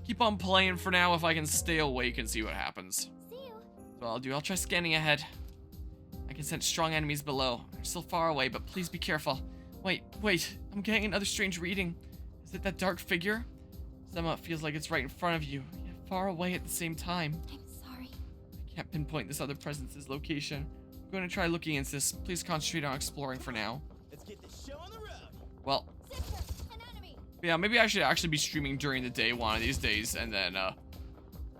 keep on playing for now if I can stay awake and see what happens. So I'll try scanning ahead. I can sense strong enemies below. They're still far away, but please be careful. Wait, I'm getting another strange reading. Is it that dark figure? Somehow it feels like it's right in front of you, yet far away at the same time. I'm sorry. I can't pinpoint this other presence's location. I'm going to try looking into this. Please concentrate on exploring for now. Let's get this show on the road. Well, Sister, an enemy. yeah, maybe I should actually be streaming during the day one of these days, and then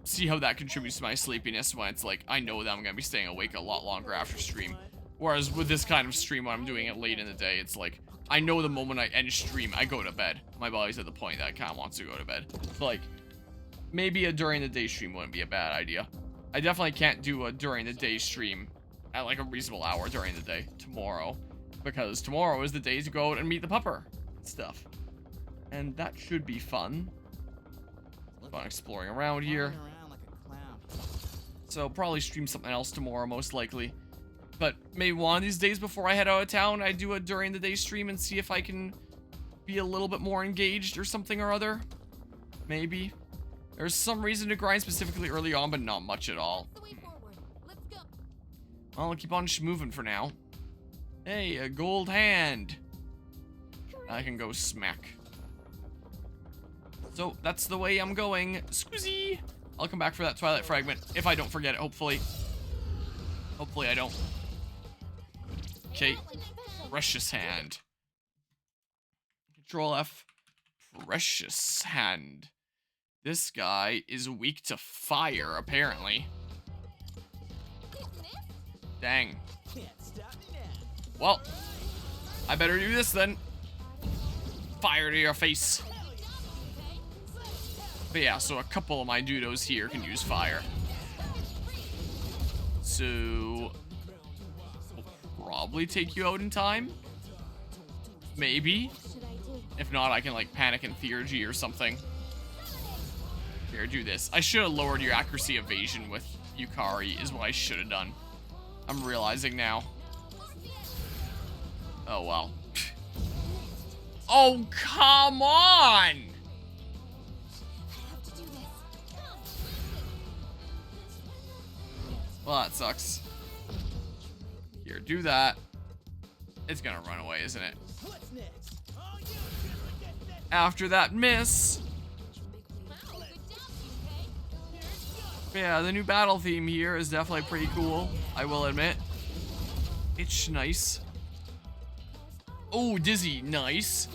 see how that contributes to my sleepiness when it's like I know that I'm gonna be staying awake a lot longer after stream. Whereas with this kind of stream, when I'm doing it late in the day, it's like I know the moment I end stream, I go to bed. My body's at the point that it kind of wants to go to bed. So like, maybe a during the day stream wouldn't be a bad idea. I definitely can't do a during the day stream at like a reasonable hour during the day tomorrow, because tomorrow is the day to go out and meet the pupper and stuff. And that should be fun. Fun exploring around here. So probably stream something else tomorrow, most likely. But maybe one of these days before I head out of town, I do a during the day stream and see if I can be a little bit more engaged or something or other. Maybe. There's some reason to grind specifically early on, but not much at all. The way forward. Let's go. I'll keep on moving for now. Hey, a gold hand. I can go smack. So that's the way I'm going. Squizzy. I'll come back for that Twilight Fragment if I don't forget it, hopefully. Hopefully I don't. Okay. Precious Hand. Control F. Precious Hand. This guy is weak to fire, apparently. Dang. Well, I better do this then. Fire to your face. But yeah, so a couple of my dudos here can use fire. So, I'll probably take you out in time. Maybe. If not, I can like panic in theurgy or something. Here, do this. I should have lowered your accuracy evasion with Yukari, is what I should have done. I'm realizing now. Oh, well. Oh, come on! Well, that sucks. Here, do that. It's gonna run away, isn't it? After that miss. Yeah, the new battle theme here is definitely pretty cool, I will admit. It's nice. Oh, Dizzy, nice.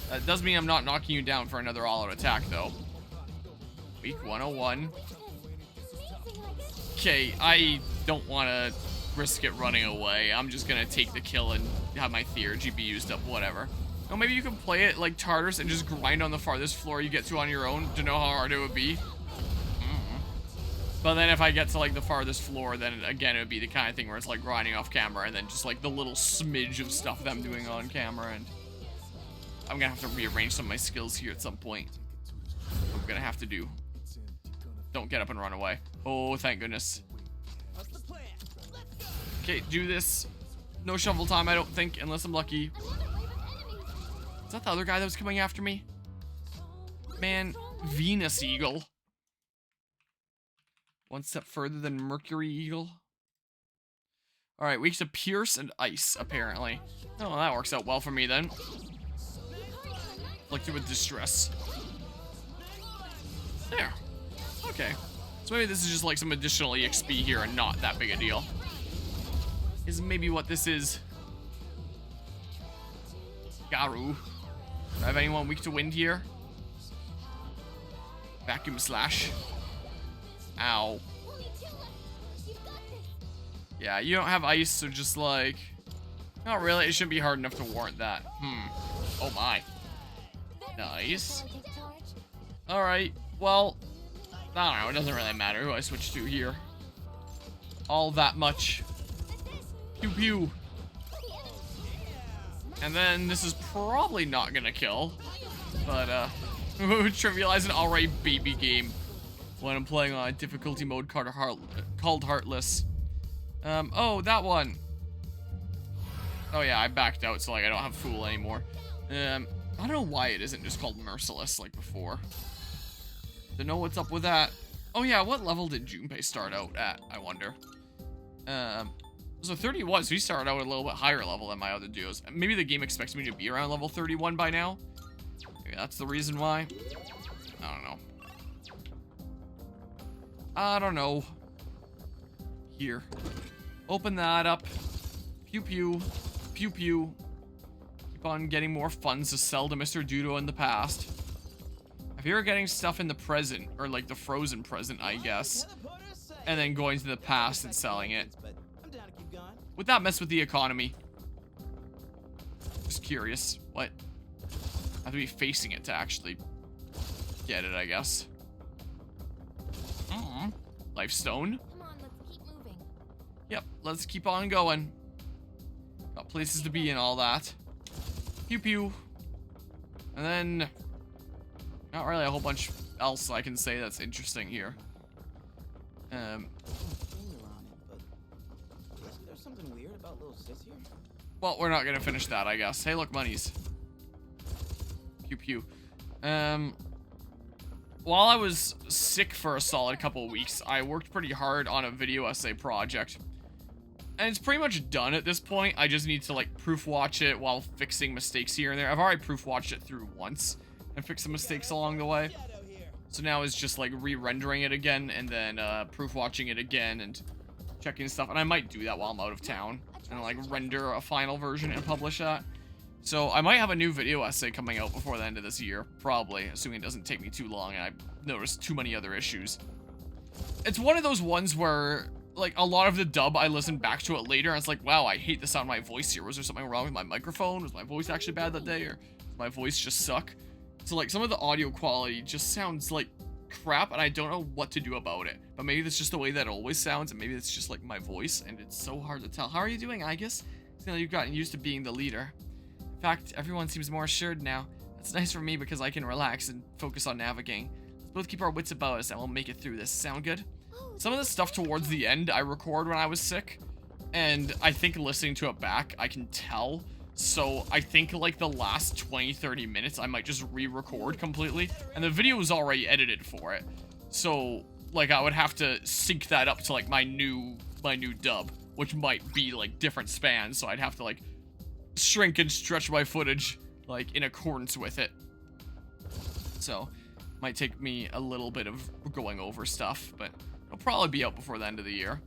That does mean I'm not knocking you down for another all-out attack, though. Week 101. Okay, I don't want to risk it running away. I'm just going to take the kill and have my theurgy be used up, whatever. Oh, maybe you can play it like Tartarus and just grind on the farthest floor you get to on your own to know how hard it would be. But then if I get to like the farthest floor, then again it would be the kind of thing where it's like grinding off camera and then just like the little smidge of stuff that I'm doing on camera, and I'm gonna have to rearrange some of my skills here at some point. I'm gonna have to do. Don't get up and run away. Oh, thank goodness. Okay, do this. No shovel time, I don't think, unless I'm lucky. Is that the other guy that was coming after me? Man, Venus Eagle. One step further than Mercury Eagle. Alright, weak to Pierce and Ice, apparently. Oh, well, that works out well for me then. Afflicted with Distress. There. Okay. So maybe this is just like some additional EXP here and not that big a deal. Is maybe what this is. Garu. Do I have anyone weak to wind here? Vacuum Slash. Ow. Yeah, you don't have ice, so just like... Not really, it shouldn't be hard enough to warrant that. Oh my. Nice. Alright, well... I don't know, it doesn't really matter who I switch to here. All that much. Pew pew. And then this is probably not gonna kill. But, trivialize an alright baby game when I'm playing on a difficulty mode called Heartless. Oh, that one. Oh yeah, I backed out, so like I don't have Fool anymore. I don't know why it isn't just called Merciless like before. Don't know what's up with that. Oh yeah, what level did Junpei start out at, I wonder? So 31, so he started out at a little bit higher level than my other duos. Maybe the game expects me to be around level 31 by now. Maybe that's the reason why. I don't know. I don't know. Here. Open that up. Pew pew. Pew pew. Keep on getting more funds to sell to Mr. Dudo in the past. If you're getting stuff in the present, or like the frozen present, I guess, and then going to the past and selling it, would that mess with the economy? Just curious. What? I have to be facing it to actually get it, I guess. Lifestone. Come on, let's keep moving. Yep, let's keep on going. Got places to be and all that. Pew pew. And then, not really a whole bunch else I can say that's interesting here. Well, we're not gonna finish that, I guess. Hey, look, monies. Pew pew. While I was sick for a solid couple of weeks, I worked pretty hard on a video essay project. And it's pretty much done at this point. I just need to, like, proof watch it while fixing mistakes here and there. I've already proof watched it through once and fixed some mistakes along the way. So now it's just, like, re-rendering it again and then proof watching it again and checking stuff. And I might do that while I'm out of town and, like, render a final version and publish that. So I might have a new video essay coming out before the end of this year, probably, assuming it doesn't take me too long and I noticed too many other issues. It's one of those ones where, like, a lot of the dub, I listen back to it later and it's like, wow, I hate the sound of my voice here. Was there something wrong with my microphone? Was my voice actually bad that day, or does my voice just suck? So, like, some of the audio quality just sounds like crap and I don't know what to do about it. But maybe that's just the way that it always sounds, and maybe it's just like my voice and it's so hard to tell. How are you doing, Aigis? Seems like you've gotten used to being the leader. In fact, everyone seems more assured now. That's nice for me because I can relax and focus on navigating. Let's both keep our wits about us and we'll make it through this. Sound good? Some of the stuff towards the end I record when I was sick, and I think listening to it back, I can tell. So I think like the last 20-30 minutes, I might just re-record completely. And the video was already edited for it. So like I would have to sync that up to like my new dub, which might be like different spans. So I'd have to like shrink and stretch my footage like in accordance with it. So might take me a little bit of going over stuff, but it'll probably be out before the end of the year.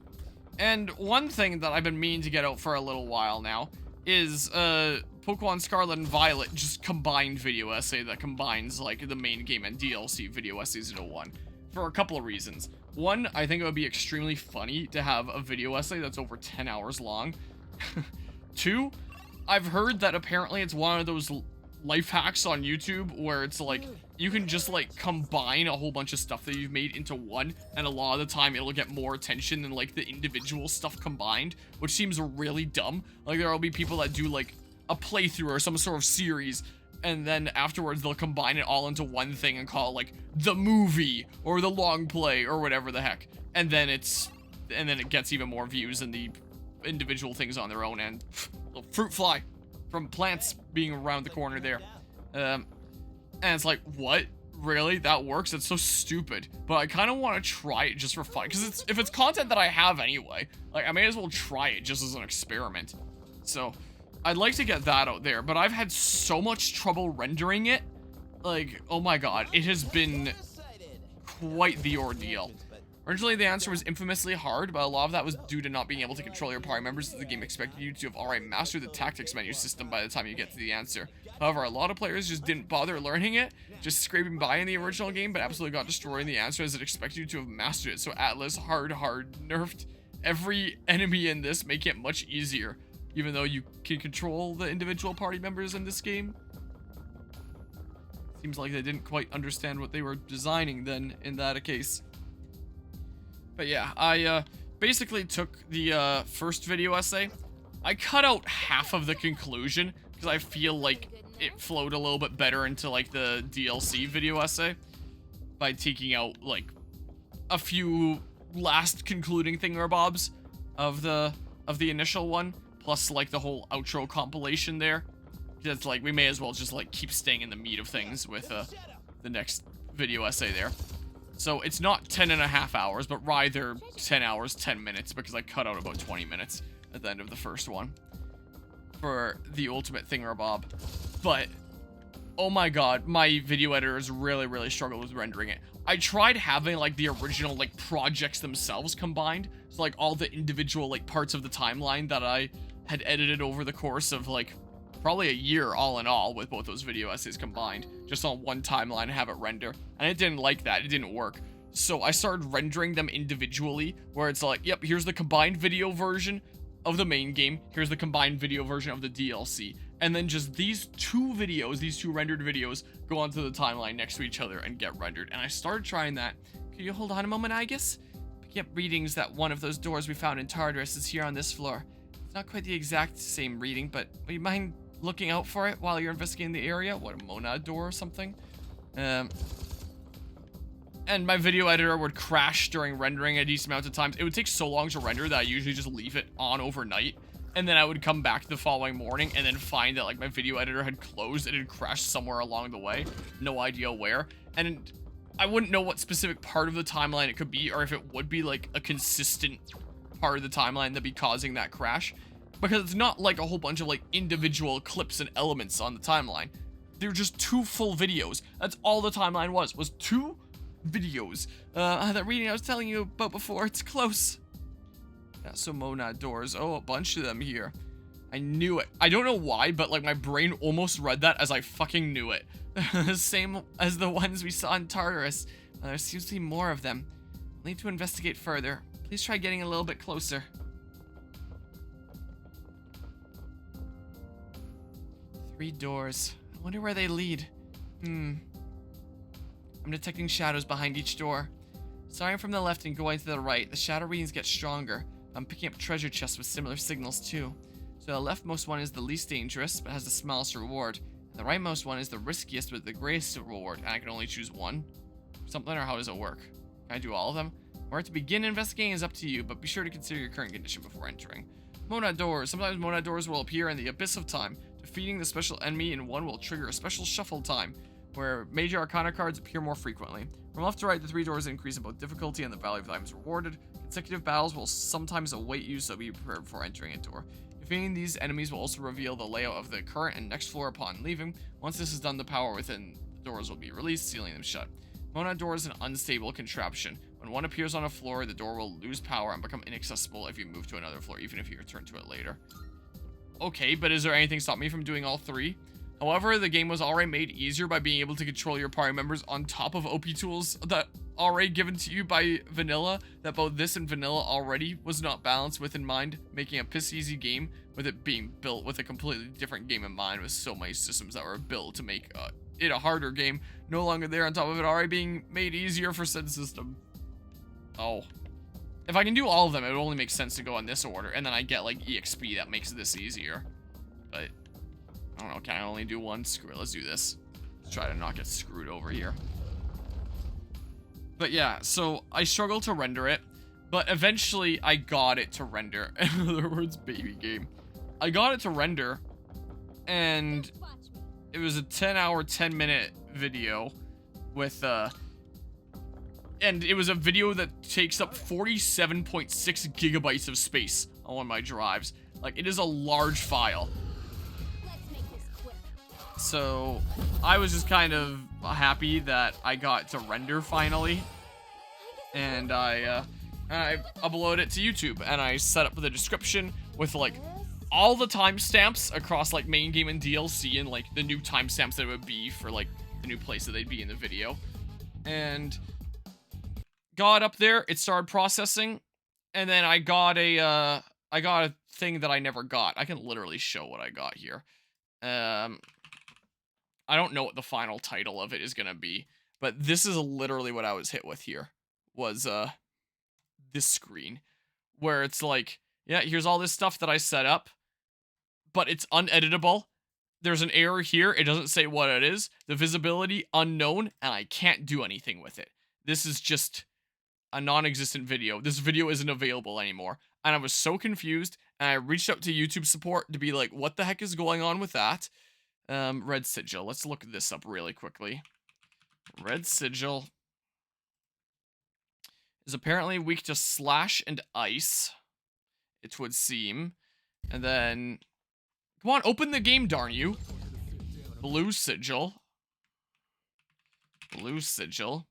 And one thing that I've been meaning to get out for a little while now is Pokemon Scarlet and Violet just combined video essay that combines like the main game and DLC video essays into one, for a couple of reasons. One, I think it would be extremely funny to have a video essay that's over 10 hours long. Two, I've heard that apparently it's one of those life hacks on YouTube where it's like you can just like combine a whole bunch of stuff that you've made into one, and a lot of the time it'll get more attention than like the individual stuff combined, which seems really dumb. Like there'll be people that do like a playthrough or some sort of series, and then afterwards they'll combine it all into one thing and call it like the movie or the long play or whatever the heck, and then it gets even more views than the individual things on their own end. Fruit fly from plants being around the corner there. And it's like, what? Really? That works? That's so stupid. But I kind of want to try it just for fun. Because if it's content that I have anyway, like, I may as well try it just as an experiment. So, I'd like to get that out there. But I've had so much trouble rendering it. Like, oh my god. It has been quite the ordeal. Originally, the answer was infamously hard, but a lot of that was due to not being able to control your party members, as the game expected you to have already mastered the tactics menu system by the time you get to the answer. However, a lot of players just didn't bother learning it, just scraping by in the original game, but absolutely got destroyed in the answer as it expected you to have mastered it. So Atlus hard nerfed every enemy in this, making it much easier, even though you can control the individual party members in this game. Seems like they didn't quite understand what they were designing then in that case. But yeah, I basically took the first video essay. I cut out half of the conclusion because I feel like it flowed a little bit better into like the DLC video essay by taking out like a few last concluding thingamabobs of the initial one, plus like the whole outro compilation there. It's like, we may as well just like keep staying in the meat of things with the next video essay there. So it's not 10.5 hours, but rather 10 hours, 10 minutes, because I cut out about 20 minutes at the end of the first one for the ultimate thingamabob. But oh my god, my video editors really struggled with rendering it. I tried having like the original like projects themselves combined, so like all the individual like parts of the timeline that I had edited over the course of like probably a year all in all with both those video essays combined, just on one timeline and have it render. And it didn't like that, it didn't work. So I started rendering them individually, where it's like, yep, here's the combined video version of the main game, here's the combined video version of the DLC. And then just these two videos, these two rendered videos, go onto the timeline next to each other and get rendered. And I started trying that. Could you hold on a moment, Aigis? Picking up readings that one of those doors we found in Tartarus is here on this floor. It's not quite the exact same reading, but would you mind looking out for it while you're investigating the area? What, a monad door or something? And my video editor would crash during rendering a decent amount of times. It would take so long to render that I usually just leave it on overnight. And then I would come back the following morning and then find that like my video editor had closed. It had crashed somewhere along the way. No idea where. And I wouldn't know what specific part of the timeline it could be, or if it would be like a consistent part of the timeline that'd be causing that crash. Because it's not like a whole bunch of like individual clips and elements on the timeline. They're just two full videos. That's all the timeline was two videos. That reading I was telling you about before, it's close. Yeah, so monad doors. Oh, a bunch of them here. I knew it. I don't know why, but like my brain almost read that as I fucking knew it. Same as the ones we saw in Tartarus. There seems to be more of them. I'll need to investigate further. Please try getting a little bit closer. 3 doors. I wonder where they lead. I'm detecting shadows behind each door. Starting from the left and going to the right, the shadow readings get stronger. I'm picking up treasure chests with similar signals too. So the leftmost one is the least dangerous, but has the smallest reward. And the rightmost one is the riskiest, but the greatest reward, and I can only choose one? Something, or how does it work? Can I do all of them? Where to begin investigating is up to you, but be sure to consider your current condition before entering. Monad doors. Sometimes monad doors will appear in the abyss of time. Defeating the special enemy in one will trigger a special shuffle time, where major arcana cards appear more frequently. From left to right, the 3 doors increase in both difficulty and the value of the items rewarded. Consecutive battles will sometimes await you, so be prepared before entering a door. Defeating these enemies will also reveal the layout of the current and next floor upon leaving. Once this is done, the power within the doors will be released, sealing them shut. Monad door is an unstable contraption. When one appears on a floor, the door will lose power and become inaccessible if you move to another floor, even if you return to it later. Okay, but is there anything stopping me from doing all 3? However, the game was already made easier by being able to control your party members on top of OP tools that already given to you by vanilla, that both this and vanilla already was not balanced with in mind, making a piss easy game with it being built with a completely different game in mind, with so many systems that were built to make it a harder game, no longer there on top of it already being made easier for said system. Oh. If I can do all of them, it would only make sense to go in this order, and then I get like EXP that makes this easier. But I don't know, can I only do one? Screw it, let's do this. Let's try to not get screwed over here. But yeah, so I struggled to render it, but eventually I got it to render. In other words, baby game. I got it to render, and it was a 10-hour, 10-minute video with, and it was a video that takes up 47.6 gigabytes of space on one of my drives. Like, it is a large file. So I was just kind of happy that I got to render finally, and I uploaded it to YouTube, and I set up the description with like all the timestamps across like main game and DLC, and like the new timestamps that it would be for like the new place that they'd be in the video, and got up there. It started processing, and then I got a thing that I never got. I can literally show what I got here. I don't know what the final title of it is gonna be, but this is literally what I was hit with here, was this screen, where it's like, yeah, here's all this stuff that I set up, but it's uneditable. There's an error here, it doesn't say what it is, the visibility unknown, and I can't do anything with it. This is just a non-existent video. This video isn't available anymore, and I was so confused, and I reached out to YouTube support to be like, what the heck is going on with that? Red Sigil. Let's look this up really quickly. Red Sigil is apparently weak to Slash and Ice, it would seem. And then, come on, open the game, darn you. Blue Sigil. Blue Sigil.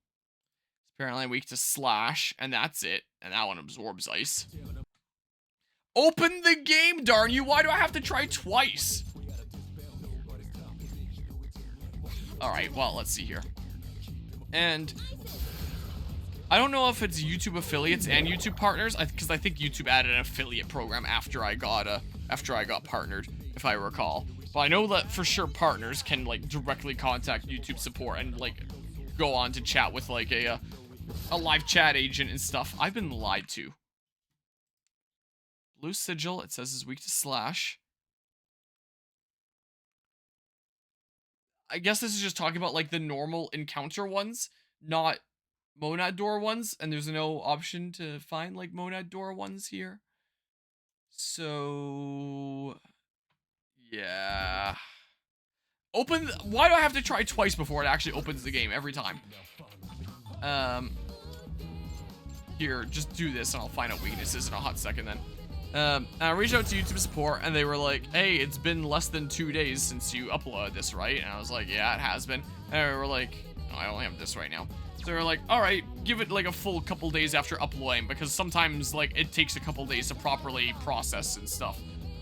It's apparently weak to Slash, and that's it. And that one absorbs Ice. Open the game, darn you. Why do I have to try twice? Alright, well, let's see here. And I don't know if it's YouTube affiliates and YouTube partners, because I think YouTube added an affiliate program after I got partnered, if I recall. But I know that for sure partners can like directly contact YouTube support and like go on to chat with like a live chat agent and stuff. I've been lied to. Blue Sigil, it says, is weak to Slash. I guess this is just talking about like the normal encounter ones, not Monad Door ones, and there's no option to find like Monad Door ones here. So yeah. Why do I have to try twice before it actually opens the game every time? Here, just do this and I'll find out weaknesses in a hot second then. And I reached out to YouTube support and they were like, hey, it's been less than 2 days since you uploaded this, right? And I was like, yeah, it has been. And they were like, no, I only have this right now. So they were like, all right, give it like a full couple days after uploading, because sometimes like it takes a couple days to properly process and stuff.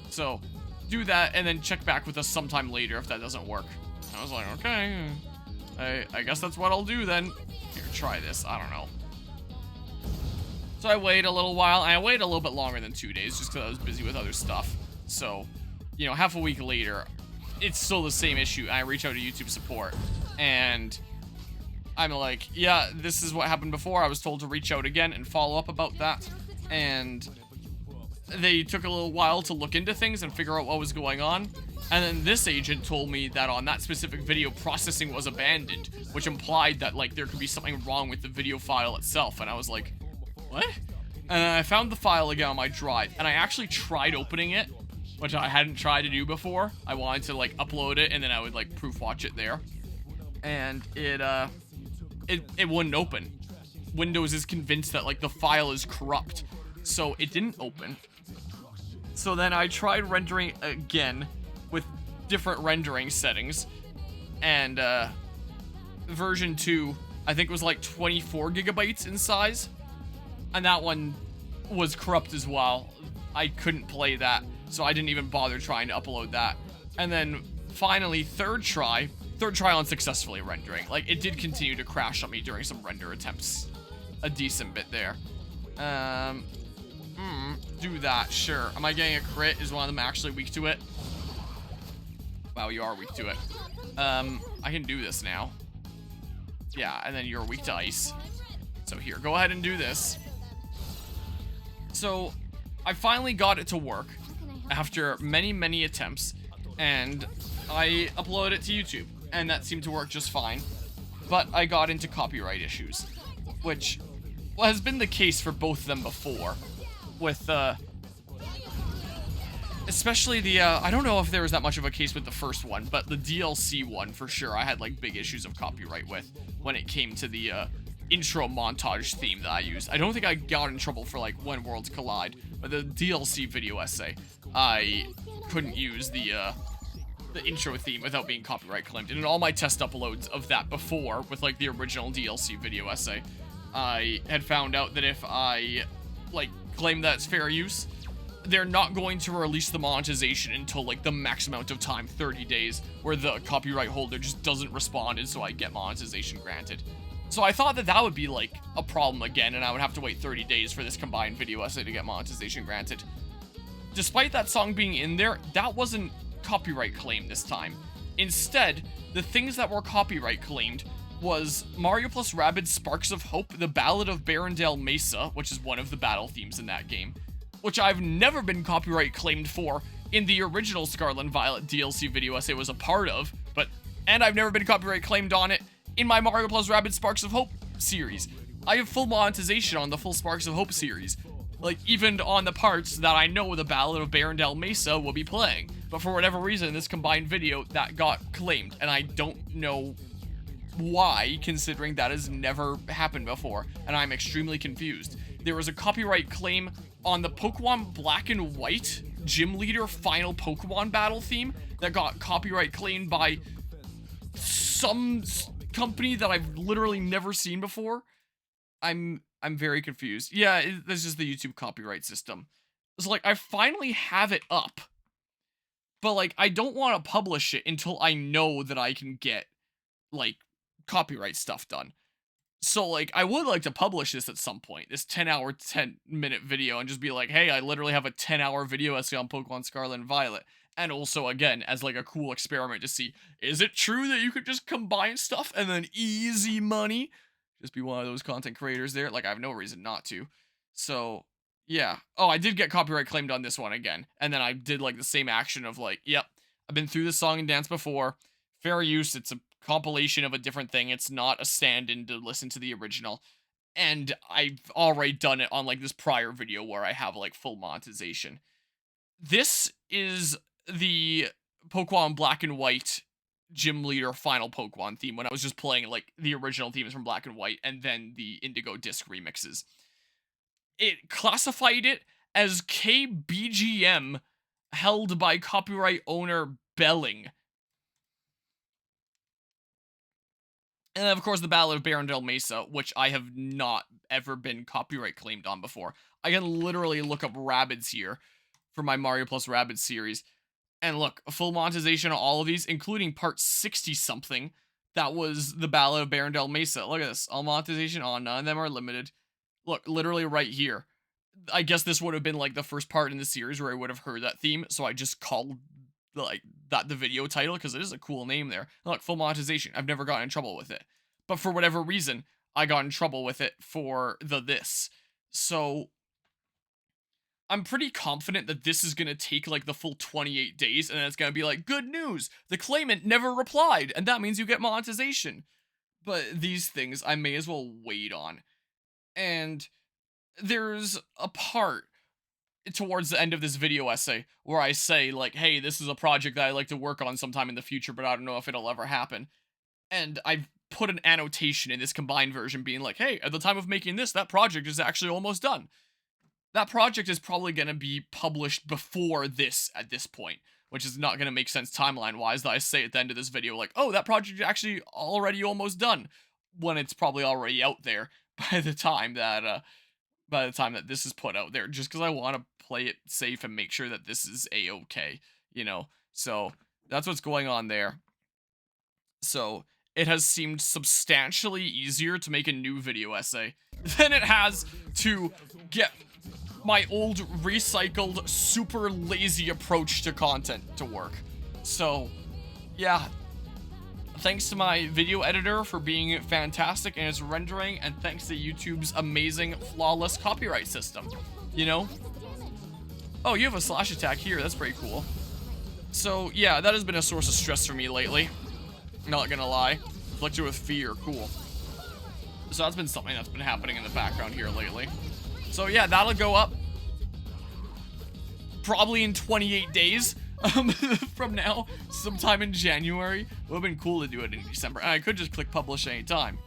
So do that and then check back with us sometime later if that doesn't work. I was like, okay, I guess that's what I'll do then. Here, try this. I don't know. So I waited a little while, and I waited a little bit longer than 2 days just because I was busy with other stuff. So, you know, half a week later, it's still the same issue. And I reach out to YouTube support, and I'm like, yeah, this is what happened before. I was told to reach out again and follow up about that. And they took a little while to look into things and figure out what was going on. And then this agent told me that on that specific video, processing was abandoned, which implied that, like, there could be something wrong with the video file itself. And I was like, what? And I found the file again on my drive, and I actually tried opening it, which I hadn't tried to do before. I wanted to like upload it, and then I would like proof watch it there, and it wouldn't open. Windows is convinced that like the file is corrupt, so it didn't open. So then I tried rendering again with different rendering settings, and version 2 I think was like 24 gigabytes in size. And that one was corrupt as well. I couldn't play that, so I didn't even bother trying to upload that. And then finally, third try unsuccessfully rendering. Like, it did continue to crash on me during some render attempts. A decent bit there. Do that, sure. Am I getting a crit? Is one of them actually weak to it? Wow, you are weak to it. I can do this now. Yeah, and then you're weak to ice. So here, go ahead and do this. So, I finally got it to work after many, many attempts, and I uploaded it to YouTube, and that seemed to work just fine. But I got into copyright issues, which has been the case for both of them before, with, especially the, I don't know if there was that much of a case with the first one, but the DLC one, for sure, I had, like, big issues of copyright with when it came to the, intro montage theme that I used. I don't think I got in trouble for like When Worlds Collide, but the DLC video essay, I couldn't use the intro theme without being copyright claimed. And in all my test uploads of that before, with like the original DLC video essay, I had found out that if I like claim that's fair use, they're not going to release the monetization until like the max amount of time, 30 days, where the copyright holder just doesn't respond, and so I get monetization granted. So I thought that that would be, like, a problem again, and I would have to wait 30 days for this combined video essay to get monetization granted. Despite that song being in there, that wasn't copyright claimed this time. Instead, the things that were copyright claimed was Mario + Rabbids Sparks of Hope, the Ballad of Barrendale Mesa, which is one of the battle themes in that game, which I've never been copyright claimed for in the original Scarlet and Violet DLC video essay was a part of, and I've never been copyright claimed on it in my Mario + Rabbids Sparks of Hope series. I have full monetization on the full Sparks of Hope series. Like, even on the parts that I know the Ballad of Barrendale Mesa will be playing. But for whatever reason, this combined video, that got claimed. And I don't know why, considering that has never happened before. And I'm extremely confused. There was a copyright claim on the Pokemon Black and White Gym Leader Final Pokemon Battle theme that got copyright claimed by some company that I've literally never seen before. I'm very confused. Yeah, this is the YouTube copyright system. So, like, I finally have it up. But, like, I don't want to publish it until I know that I can get, like, copyright stuff done. So, like, I would like to publish this at some point, this 10-hour, 10-minute video, and just be like, hey, I literally have a 10-hour video essay on Pokemon Scarlet and Violet. And also, again, as, like, a cool experiment to see, is it true that you could just combine stuff and then easy money? Just be one of those content creators there. Like, I have no reason not to. So, yeah. Oh, I did get copyright claimed on this one again. And then I did, like, the same action of, like, yep, I've been through this song and dance before. Fair use. It's a compilation of a different thing. It's not a stand-in to listen to the original. And I've already done it on, like, this prior video where I have, like, full monetization. This is the Pokemon Black and White Gym Leader Final Pokemon theme when I was just playing, like, the original themes from Black and White and then the Indigo Disc remixes. It classified it as KBGM held by copyright owner Belling. And then, of course, the Ballad of Barondale Mesa, which I have not ever been copyright claimed on before. I can literally look up Rabbids here for my Mario Plus Rabbids series. And look, full monetization on all of these, including part 60-something, that was the Ballad of Barondale Mesa. Look at this. All monetization on, none of them are limited. Look, literally right here. I guess this would have been, like, the first part in the series where I would have heard that theme, so I just called, like, that the video title, because it is a cool name there. Look, full monetization. I've never gotten in trouble with it. But for whatever reason, I got in trouble with it for this. So I'm pretty confident that this is going to take, like, the full 28 days, and then it's going to be like, good news, the claimant never replied, and that means you get monetization. But these things I may as well wait on. And there's a part towards the end of this video essay where I say, like, hey, this is a project that I'd like to work on sometime in the future, but I don't know if it'll ever happen. And I've put an annotation in this combined version being like, hey, at the time of making this, that project is actually almost done. That project is probably going to be published before this at this point, which is not going to make sense timeline-wise that I say at the end of this video, like, oh, that project is actually already almost done, when it's probably already out there by the time that this is put out there, just because I want to play it safe and make sure that this is a-okay, you know? So that's what's going on there. So it has seemed substantially easier to make a new video essay than it has to get my old recycled super lazy approach to content to work. So yeah, thanks to my video editor for being fantastic in its rendering, and thanks to YouTube's amazing flawless copyright system, you know? Oh, you have a slash attack here, that's pretty cool. So yeah, that has been a source of stress for me lately, not gonna lie. Afflicted with fear, cool. So that's been something that's been happening in the background here lately. So yeah, that'll go up probably in 28 days from now, sometime in January. It would have been cool to do it in December. And I could just click publish anytime.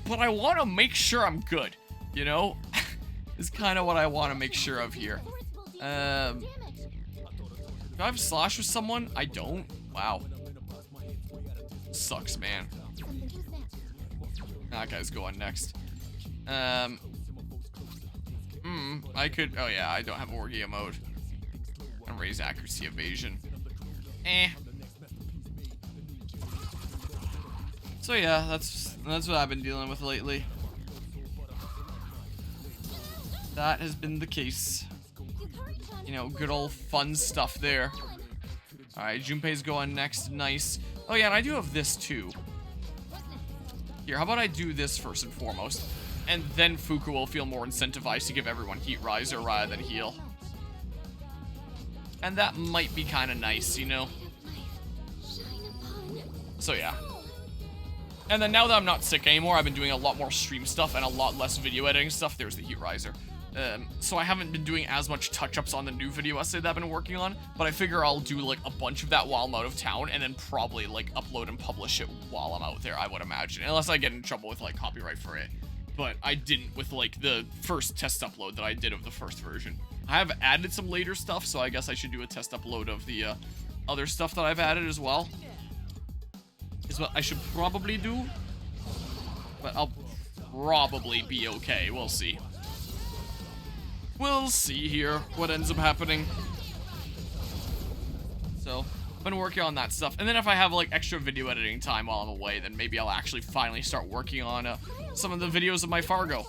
But I want to make sure I'm good, you know? Is kind of what I want to make sure of here. Do I have slash with someone? I don't. Wow. Sucks, man. That guy's going next. I could, oh yeah, I don't have Orgia mode. And raise accuracy evasion. So yeah, that's what I've been dealing with lately. That has been the case. You know, good old fun stuff there. Alright, Junpei's going next, nice. Oh yeah, and I do have this too. Here, how about I do this first and foremost, and then Fuku will feel more incentivized to give everyone Heat Riser rather than heal. And that might be kind of nice, you know? So yeah. And then now that I'm not sick anymore, I've been doing a lot more stream stuff and a lot less video editing stuff. There's the Heat Riser. So I haven't been doing as much touch-ups on the new video essay that I've been working on, but I figure I'll do like a bunch of that while I'm out of town, and then probably like upload and publish it while I'm out there, I would imagine, unless I get in trouble with like copyright for it. But I didn't with like the first test upload that I did of the first version. I have added some later stuff, so I guess I should do a test upload of the other stuff that I've added as well. Is what I should probably do, but I'll probably be okay. We'll see. We'll see here what ends up happening. So, I've been working on that stuff. And then if I have, like, extra video editing time while I'm away, then maybe I'll actually finally start working on some of the videos of my Fargo.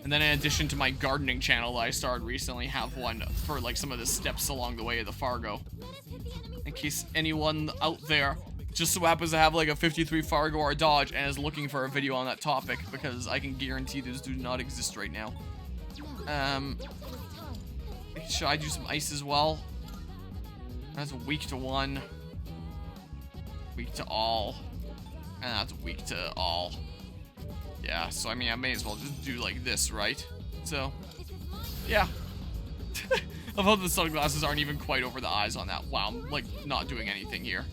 And then in addition to my gardening channel that I started recently, have one for, like, some of the steps along the way of the Fargo. In case anyone out there just so happens to have, like, a 53 Fargo or a Dodge and is looking for a video on that topic, because I can guarantee those do not exist right now. Should I do some ice as well? That's weak to one. Weak to all. And that's weak to all. Yeah, so I mean, I may as well just do like this, right? So, yeah. I thought the sunglasses aren't even quite over the eyes on that. Wow, I'm like not doing anything here.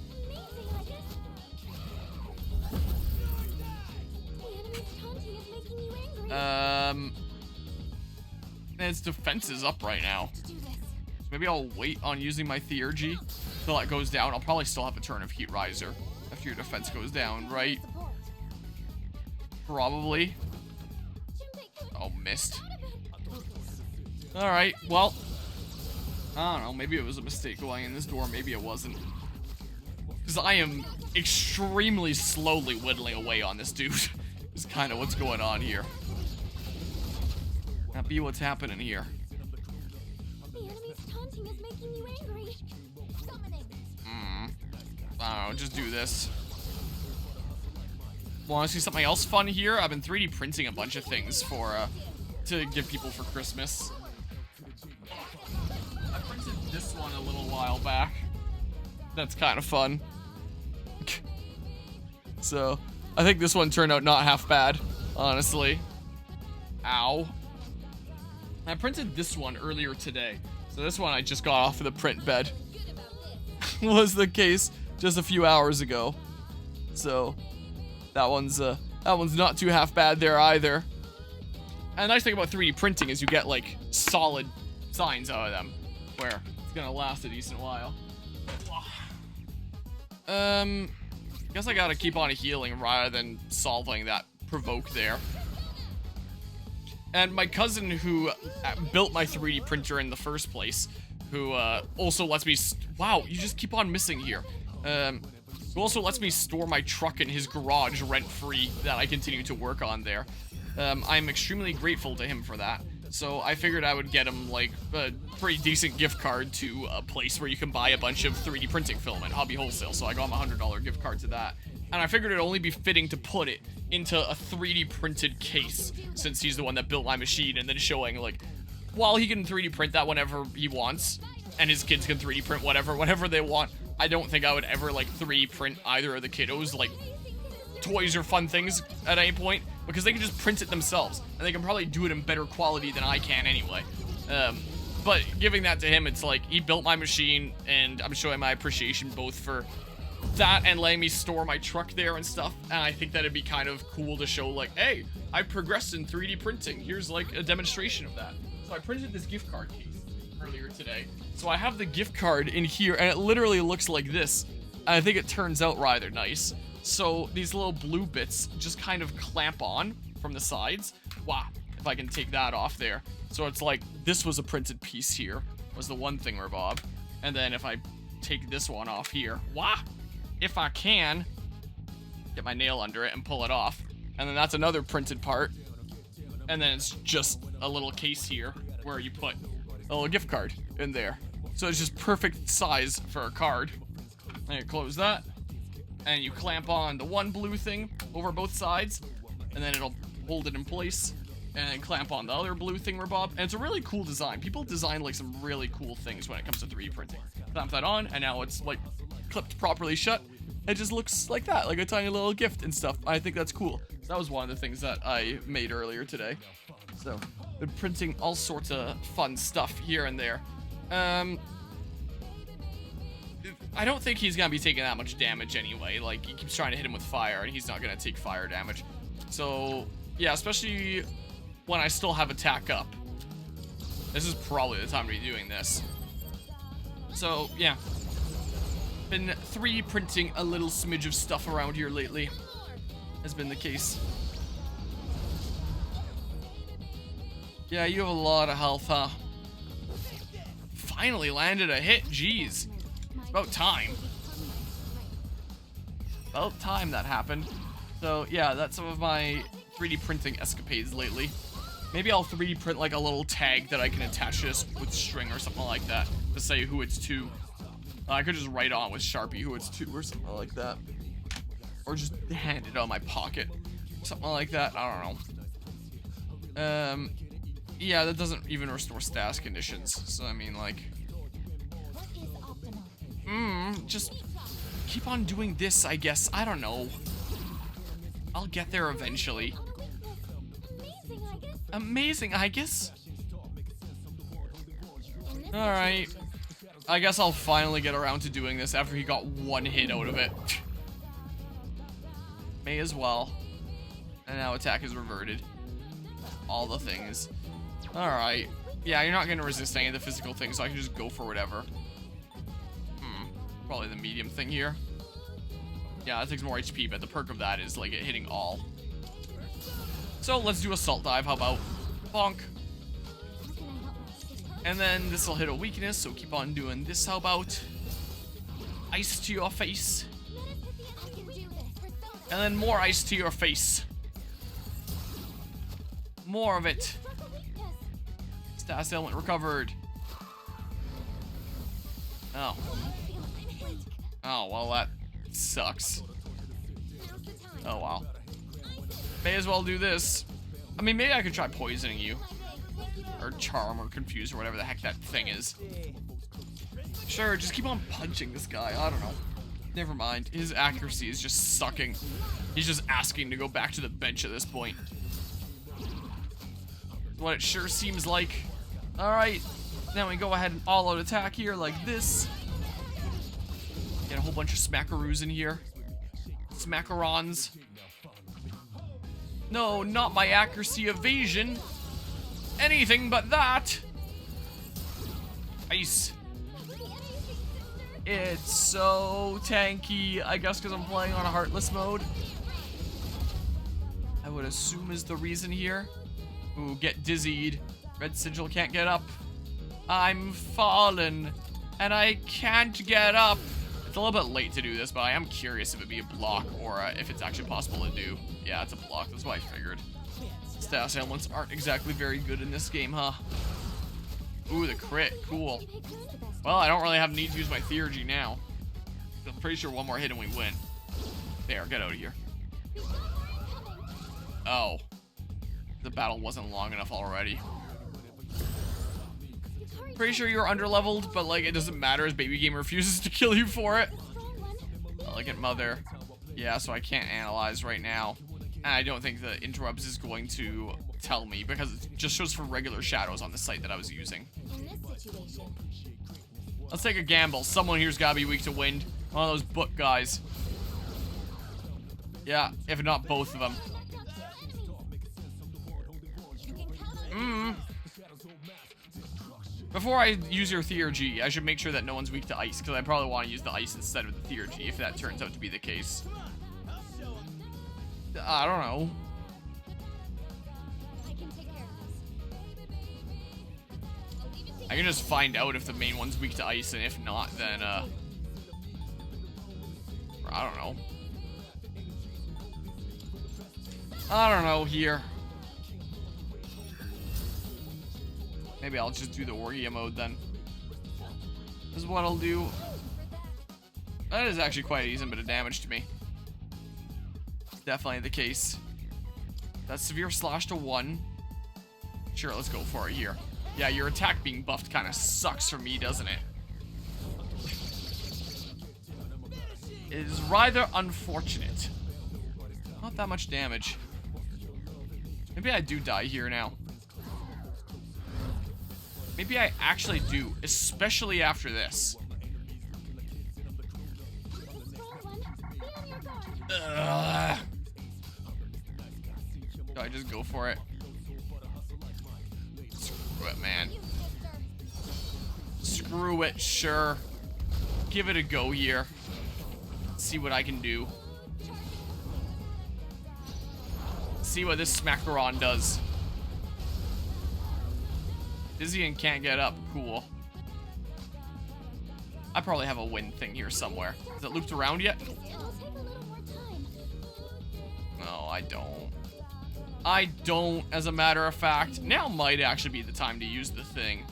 And its defense is up right now. So maybe I'll wait on using my Theurgy till it goes down. I'll probably still have a turn of Heat Riser after your defense goes down, right? Probably. Oh, missed. Alright, well. I don't know, maybe it was a mistake going in this door, maybe it wasn't. Because I am extremely slowly whittling away on this dude. Is kind of what's going on here. That be what's happening here. The enemy's taunting is making you angry. Summoning. I don't know, just do this. Want to see something else fun here? I've been 3D printing a bunch of things for, to give people for Christmas. I printed this one a little while back. That's kind of fun. So, I think this one turned out not half bad, honestly. Ow. I printed this one earlier today. So this one I just got off of the print bed. Was the case just a few hours ago. So that one's not too half bad there either. And the nice thing about 3D printing is you get like solid signs out of them, where it's gonna last a decent while. Guess I gotta keep on healing rather than solving that provoke there. And my cousin who built my 3D printer in the first place, who also lets me... Wow, you just keep on missing here. Who also lets me store my truck in his garage rent-free that I continue to work on there. I'm extremely grateful to him for that. So I figured I would get him, like, a pretty decent gift card to a place where you can buy a bunch of 3D printing film at Hobby Wholesale. So I got him a $100 gift card to that. And I figured it'd only be fitting to put it into a 3D printed case, since he's the one that built my machine, and then showing, like, while he can 3D print that whenever he wants, and his kids can 3D print whatever they want, I don't think I would ever, like, 3D print either of the kiddos, like, toys or fun things at any point, because they can just print it themselves, and they can probably do it in better quality than I can anyway. But giving that to him, it's like, he built my machine, and I'm showing my appreciation both for that and letting me store my truck there and stuff, and I think that it'd be kind of cool to show, like, hey, I progressed in 3D printing. Here's, like, a demonstration of that. So I printed this gift card case earlier today. So I have the gift card in here, and it literally looks like this. And I think it turns out rather nice. So these little blue bits just kind of clamp on from the sides. Wow, if I can take that off there. So it's like, this was a printed piece here, was the one thing, Bob. And then if I take this one off here, wow, if I can get my nail under it and pull it off. And then that's another printed part. And then it's just a little case here where you put a little gift card in there. So it's just perfect size for a card. And you close that. And you clamp on the one blue thing over both sides. And then it'll hold it in place. And then clamp on the other blue thing, Bob. And it's a really cool design. People design like some really cool things when it comes to 3D printing. Clamp that on, and now it's like clipped properly shut. It just looks like that, like a tiny little gift and stuff. I think that's cool. So that was one of the things that I made earlier today. So Been printing all sorts of fun stuff here and there. I don't think he's gonna be taking that much damage anyway. Like, he keeps trying to hit him with fire, and he's not gonna take fire damage. So, yeah, especially when I still have attack up. This is probably the time to be doing this. So, yeah. Been 3D printing a little smidge of stuff around here lately. Has been the case. Yeah, you have a lot of health, huh? Finally landed a hit, jeez. About time. About time that happened. So, yeah, that's some of my 3D printing escapades lately. Maybe I'll 3D print like a little tag that I can attach this with string or something like that to say who it's to. I could just write on with Sharpie who it's to or something like that. Or just hand it on my pocket. Something like that, I don't know. Yeah, that doesn't even restore status conditions. So, I mean, like... just keep on doing this, I guess. I don't know. I'll get there eventually. Amazing, I guess. Alright. I guess I'll finally get around to doing this after he got one hit out of it. May as well. And now attack is reverted. All the things. Alright. Yeah, you're not going to resist any of the physical things, so I can just go for whatever. Probably the medium thing here. Yeah, that takes more HP, but the perk of that is, like, it hitting all. So, let's do Assault Dive. How about? Bonk. And then this will hit a weakness, so keep on doing this. How about? Ice to your face. And then more ice to your face. More of it. Status element recovered. Oh. Oh, well, that sucks. Oh, wow. May as well do this. I mean, maybe I could try poisoning you. Or charm or confuse or whatever the heck that thing is. Sure, just keep on punching this guy. I don't know. Never mind. His accuracy is just sucking. He's just asking to go back to the bench at this point. What it sure seems like. Alright. Now we go ahead and all-out attack here like this. Get a whole bunch of smackaroos in here. Smackarons. No, not my accuracy evasion. Anything but that. Ice. It's so tanky. I guess because I'm playing on a Heartless mode. I would assume is the reason here. Ooh, get dizzied. Red Sigil can't get up. I'm fallen. And I can't get up. It's a little bit late to do this, but I am curious if it'd be a block or if it's actually possible to do. Yeah, it's a block. That's what I figured. Status elements aren't exactly very good in this game, huh? Ooh, the crit. Cool. Well, I don't really have need to use my Theurgy now. I'm pretty sure one more hit and we win. There, get out of here. Oh. The battle wasn't long enough already. Pretty sure you're underleveled, but like it doesn't matter as Baby Game refuses to kill you for it. Elegant Mother. Yeah, so I can't analyze right now. And I don't think the interrupts is going to tell me because it just shows for regular shadows on the site that I was using. Let's take a gamble. Someone here's gotta be weak to wind. One of those book guys. Yeah, if not both of them. Before I use your Theurgy, I should make sure that no one's weak to ice, because I probably want to use the ice instead of the Theurgy, if that turns out to be the case. I don't know. I can just find out if the main one's weak to ice, and if not, then, I don't know. I don't know here. Maybe I'll just do the Wargia mode then. This is what I'll do. That is actually quite a decent bit of damage to me. Definitely the case. That's severe slash to 1. Sure, let's go for it here. Yeah, your attack being buffed kind of sucks for me, doesn't it? It is rather unfortunate. Not that much damage. Maybe I do die here now. Maybe I actually do, especially after this. Ugh. Do I just go for it? Screw it, man. Screw it, sure. Give it a go here. See what I can do. See what this smackaron does. Dizzy and can't get up. Cool. I probably have a win thing here somewhere. Is it looped around yet? No, I don't. I don't, as a matter of fact. Now might actually be the time to use the thing.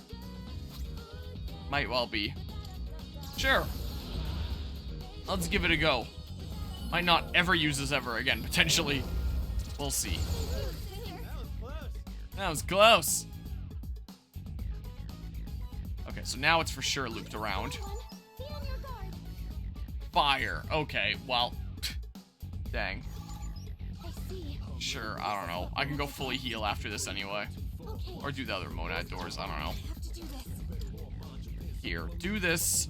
Might well be. Sure. Let's give it a go. Might not ever use this ever again, potentially. We'll see. That was close. Okay, so now it's for sure looped around. Fire. Okay, well. Dang. Sure, I don't know. I can go fully heal after this anyway. Or do the other monad doors, I don't know. Here, do this.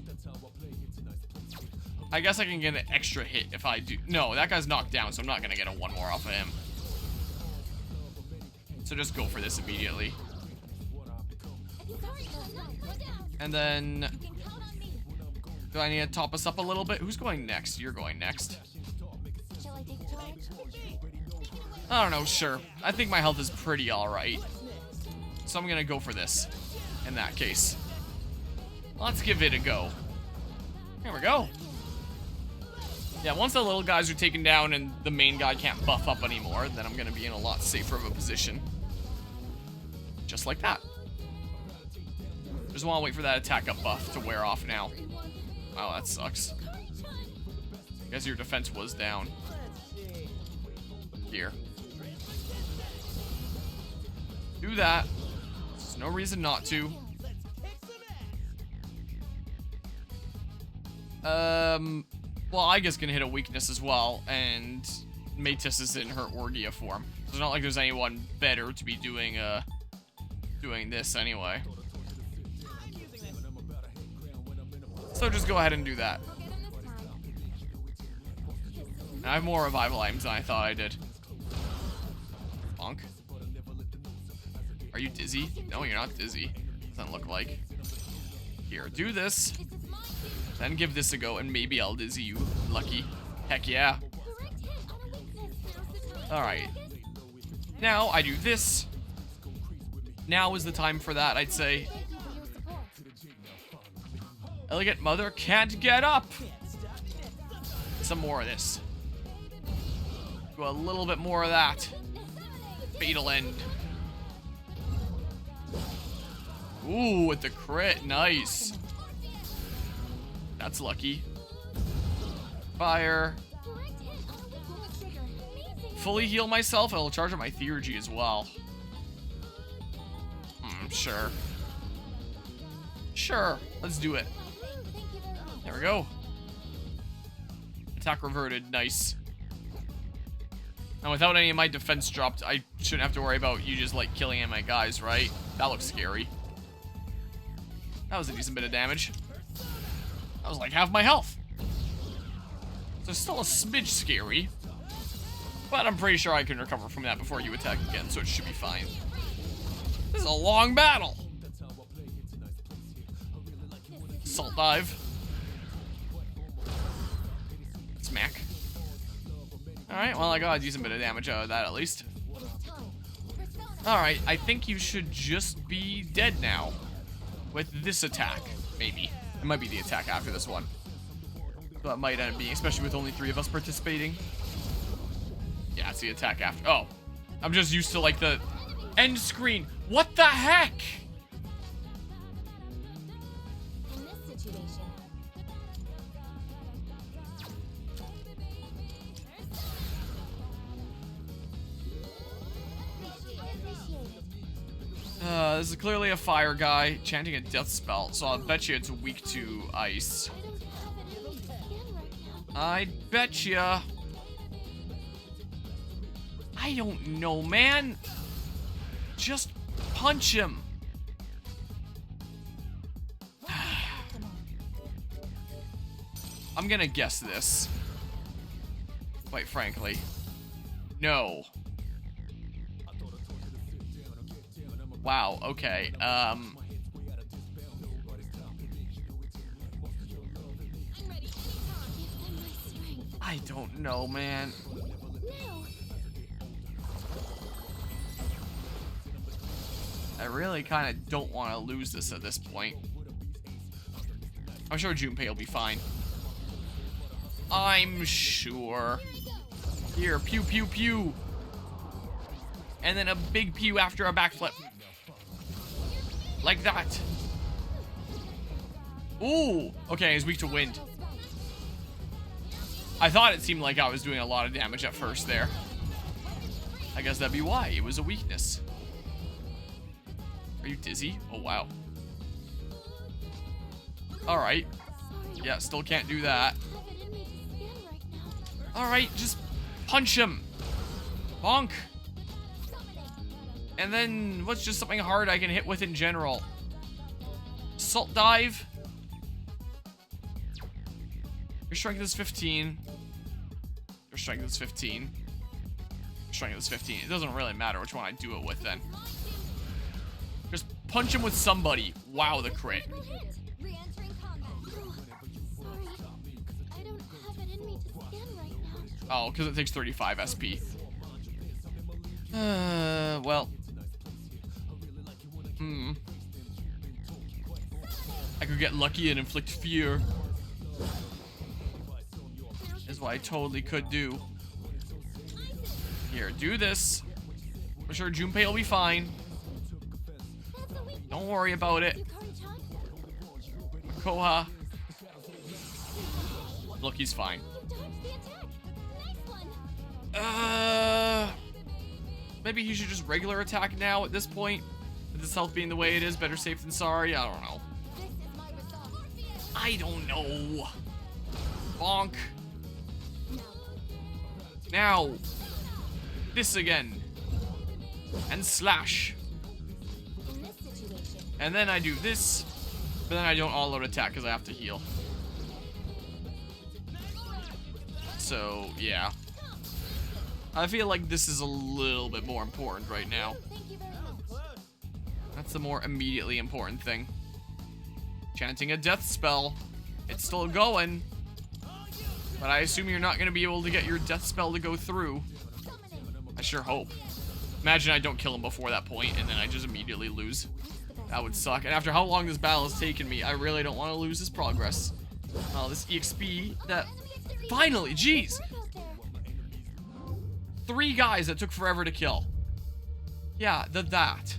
I guess I can get an extra hit if I do. No, that guy's knocked down, so I'm not gonna get a one more off of him. So just go for this immediately. And then... do I need to top us up a little bit? Who's going next? You're going next. I don't know, sure. I think my health is pretty alright. So I'm gonna go for this. In that case. Let's give it a go. Here we go. Yeah, once the little guys are taken down and the main guy can't buff up anymore, then I'm gonna be in a lot safer of a position. Just like that. Just want to wait for that attack up buff to wear off now. Wow, that sucks. I guess your defense was down. Here. Do that. There's no reason not to. Well, Aigis can hit a weakness as well, and Matis is in her Orgia form. It's not like there's anyone better to be doing this anyway. So just go ahead and do that. And I have more revival items than I thought I did. Bonk. Are you dizzy? No, you're not dizzy. Doesn't look like. Here, do this. Then give this a go, and maybe I'll dizzy you. Lucky. Heck yeah. Alright. Now, I do this. Now is the time for that, I'd say. Elegant mother can't get up! Some more of this. Do a little bit more of that. Fatal end. Ooh, with the crit. Nice. That's lucky. Fire. Fully heal myself. I'll charge up my Theurgy as well. Sure. Sure. Let's do it. There we go. Attack reverted. Nice. Now, without any of my defense dropped, I shouldn't have to worry about you just, like, killing any of my guys, right? That looks scary. That was a decent bit of damage. That was like half my health. So still a smidge scary. But I'm pretty sure I can recover from that before you attack again, so it should be fine. This is a long battle. Salt dive. Smack. Alright, well I got a decent bit of damage out of that at least. Alright, I think you should just be dead now. With this attack, maybe. It might be the attack after this one. So that might end up being, especially with only 3 of us participating. Yeah, it's the attack after. Oh. I'm just used to, like, the end screen. What the heck? In this situation, This is clearly a fire guy chanting a death spell, so I'll bet you it's weak to ice. I bet ya. I don't know, man. Just punch him. I'm gonna guess this. Quite frankly. No. Wow, okay. I'm ready anytime. Give them my strength. I don't know, man. No. I really kind of don't want to lose this at this point. I'm sure Junpei will be fine. I'm sure. Here, pew, pew, pew. And then a big pew after a backflip. Like that. Ooh. Okay, he's weak to wind. I thought it seemed like I was doing a lot of damage at first there. I guess that'd be why. It was a weakness. Are you dizzy? Oh, wow. Alright. Yeah, still can't do that. Alright, just punch him. Bonk. And then, what's just something hard I can hit with in general? Salt dive. Your strength is 15. Your strength is 15. Your strength is 15. It doesn't really matter which one I do it with then. Just punch him with somebody. Wow, the crit. Re-entering combat. Oh, sorry. I don't have it in me to scan right now. Oh, because it takes 35 SP. Well. I could get lucky and inflict fear. Is what I totally could do. Here, do this. I'm sure Junpei will be fine. Don't worry about it. Koha. Look, he's fine. Maybe he should just regular attack now at this point. With his health being the way it is, better safe than sorry. I don't know. I don't know. Bonk. Now. This again. And slash. And then I do this. But then I don't all-out attack because I have to heal. So, yeah. I feel like this is a little bit more important right now. That's the more immediately important thing. Chanting a death spell. It's still going. But I assume you're not going to be able to get your death spell to go through. I sure hope. Imagine I don't kill him before that point and then I just immediately lose. That would suck. And after how long this battle has taken me, I really don't want to lose this progress. Oh, this EXP that... Finally, jeez! 3 guys that took forever to kill. Yeah, that.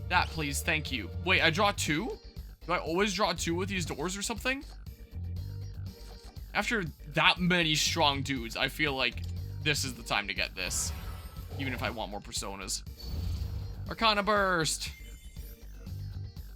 That, please, thank you. Wait, I draw 2? Do I always draw 2 with these doors or something? After that many strong dudes, I feel like this is the time to get this. Even if I want more personas. Arcana Burst!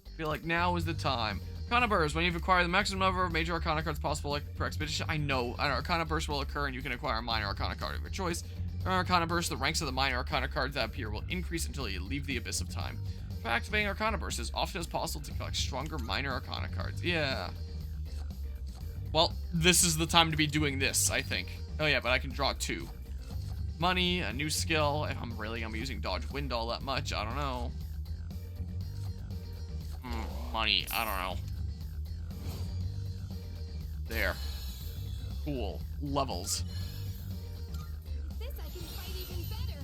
I feel like now is the time. Arcana Burst, when you've acquired the maximum number of major Arcana cards possible per expedition. I know, an Arcana Burst will occur and you can acquire a minor Arcana card of your choice. During Arcana Burst, the ranks of the minor Arcana cards that appear will increase until you leave the Abyss of Time. By activating Arcana Burst as often as possible to collect stronger minor Arcana cards. Yeah. Well, this is the time to be doing this, I think. Oh yeah, but I can draw 2. Money, a new skill. If I'm really gonna be using Dodge Wind all that much, I don't know. Money, I don't know. There. Cool. Levels. This I can fight even better.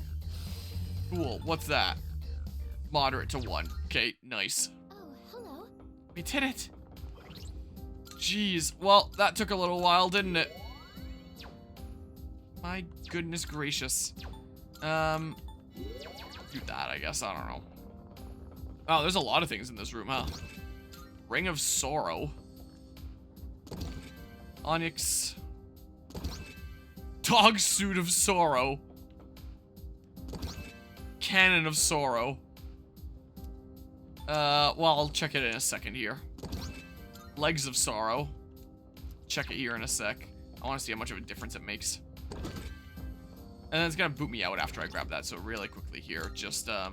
Cool. What's that? Moderate to 1. Okay, nice. Oh, hello. We did it. Jeez. Well, that took a little while, didn't it? My goodness gracious. Do that, I guess. I don't know. Oh, there's a lot of things in this room, huh? Ring of Sorrow. Onyx. Dog Suit of Sorrow. Cannon of Sorrow. Well, I'll check it in a second here. Legs of Sorrow. Check it here in a sec. I want to see how much of a difference it makes. And then it's gonna boot me out after I grab that, so really quickly here, just, yeah,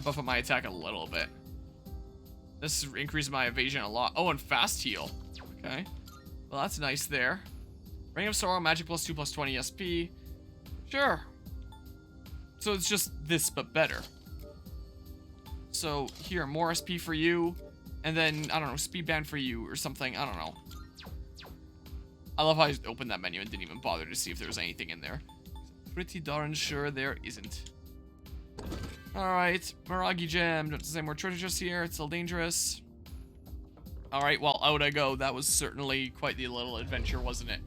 buff up my attack a little bit. This increases my evasion a lot. Oh, and fast heal. Okay. Well, that's nice there. Ring of Sorrow, magic plus 2 plus 20 SP. Sure. So it's just this, but better. So here, more SP for you. And then, I don't know, speed band for you or something. I don't know. I love how I just opened that menu and didn't even bother to see if there was anything in there. Pretty darn sure there isn't. Alright, Miragi Gem. Don't say more treasure chests here. It's still dangerous. Alright, well, out I go. That was certainly quite the little adventure, wasn't it?